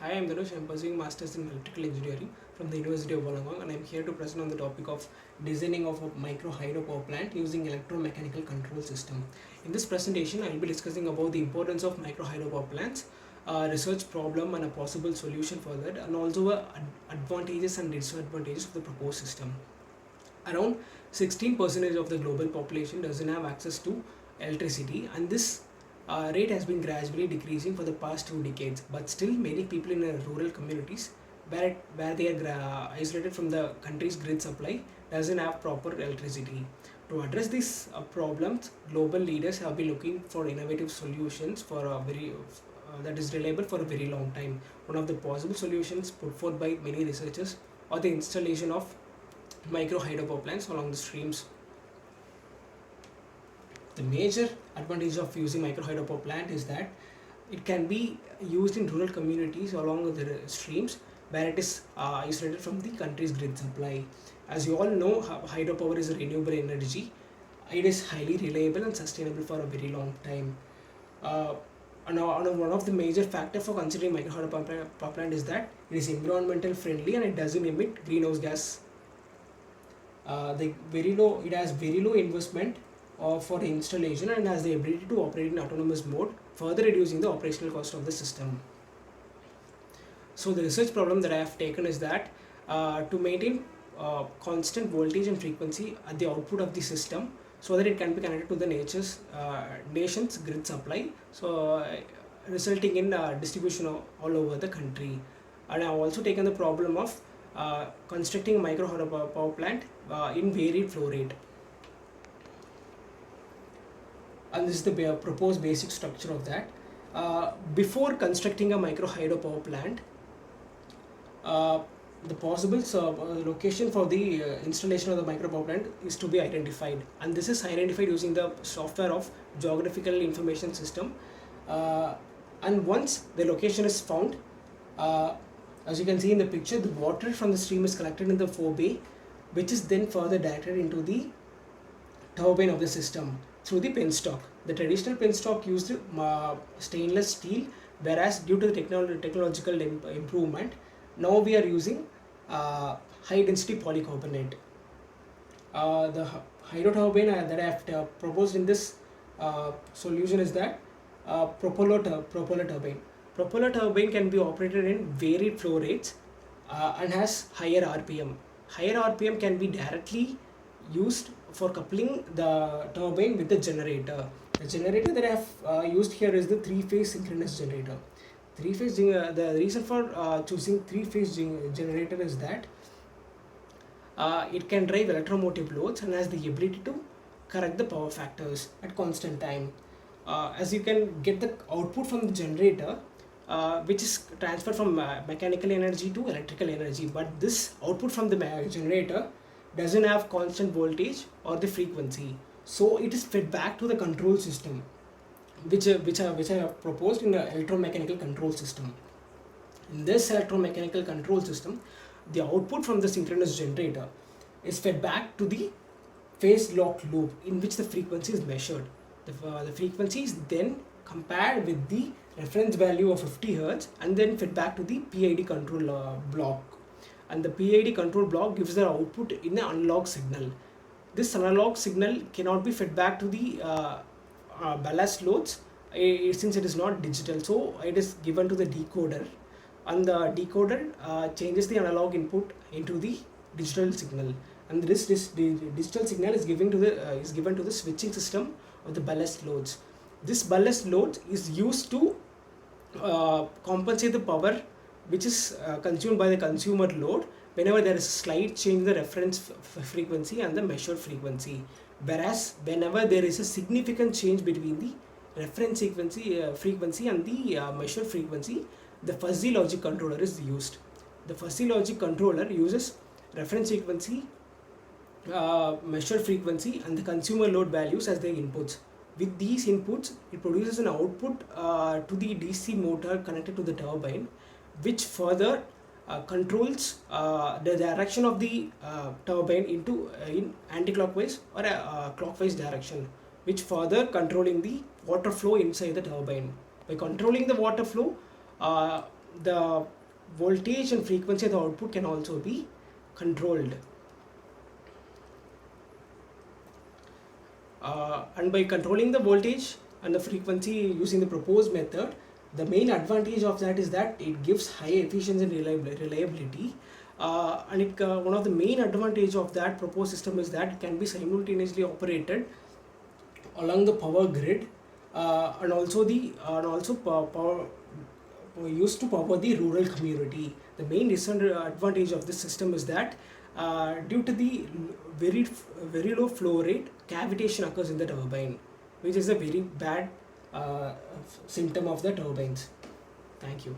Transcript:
Hi, I'm Dhanush. I'm pursuing Masters in Electrical Engineering from the University of Wollongong, and I'm here to present on the topic of designing of a micro hydro power plant using electromechanical control system. In this presentation, I will be discussing about the importance of micro hydro power plants, research problem and a possible solution for that, and also advantages and disadvantages of the proposed system. Around 16% of the global population doesn't have access to electricity, and this rate has been gradually decreasing for the past 2 decades. But still, many people in rural communities where they are isolated from the country's grid supply doesn't have proper electricity. To address these problems, global leaders have been looking for innovative solutions for a very that is reliable for a very long time. One of the possible solutions put forth by many researchers are the installation of micro hydro power plants along the streams. The major advantage of using micro hydro power plant is that it can be used in rural communities along the streams where it is isolated from the country's grid supply. As you all know, hydropower is a renewable energy. It is highly reliable and sustainable for a very long time. Uh, and one of the major factors for considering micro hydro power plant is that it is environmental friendly and it doesn't emit greenhouse gas. It has very low investment for the installation and has the ability to operate in autonomous mode, further reducing the operational cost of the system. So the research problem that I have taken is that to maintain constant voltage and frequency at the output of the system so that it can be connected to the nation's grid supply, so resulting in distribution all over the country. And I have also taken the problem of constructing a micro hydro power plant in varied flow rate. And this is the proposed basic structure of that. Before constructing a micro hydro power plant, the possible location for the installation of the micro power plant is to be identified, and this is identified using the software of geographical information system. And once the location is found, as you can see in the picture, the water from the stream is collected in the forebay, which is then further directed into the turbine of the system through the penstock. The traditional penstock used stainless steel, whereas due to the technological improvement, now we are using high density polycarbonate. The hydro turbine that I have proposed in this solution is that propeller turbine. Propeller turbine can be operated in varied flow rates and has higher RPM. Higher RPM can be directly used for coupling the turbine with the generator. The generator that I have used here is the three-phase synchronous generator. The reason for choosing three-phase generator is that it can drive electromotive loads and has the ability to correct the power factors at constant time. As you can get the output from the generator, which is transferred from mechanical energy to electrical energy, but this output from the generator doesn't have constant voltage or the frequency, so it is fed back to the control system, which I have proposed in the electromechanical control system. In this electromechanical control system, the output from the synchronous generator is fed back to the phase lock loop in which the frequency is measured. The frequency is then compared with the reference value of 50 Hz and then fed back to the PID control block. And the PID control block gives the output in an analog signal. This analog signal cannot be fed back to the ballast loads since it is not digital, so it is given to the decoder, and the decoder changes the analog input into the digital signal, and this digital signal is given to the switching system of the ballast loads. This ballast load is used to compensate the power which is consumed by the consumer load whenever there is a slight change in the reference frequency and the measured frequency. Whereas whenever there is a significant change between the reference frequency and the measured frequency, the fuzzy logic controller is used. The fuzzy logic controller uses reference frequency, measured frequency and the consumer load values as their inputs. With these inputs, it produces an output to the DC motor connected to the turbine, which further controls the direction of the turbine in anti-clockwise or clockwise direction, which further controlling the water flow inside the turbine. By controlling the water flow, the voltage and frequency of the output can also be controlled. And by controlling the voltage and the frequency using the proposed method, the main advantage of that is that it gives high efficiency and reliability. One of the main advantage of that proposed system is that it can be simultaneously operated along the power grid, and also power used to power the rural community. The main disadvantage of this system is that due to the very low flow rate, cavitation occurs in the turbine, which is a very bad symptom of the turbines. Thank you.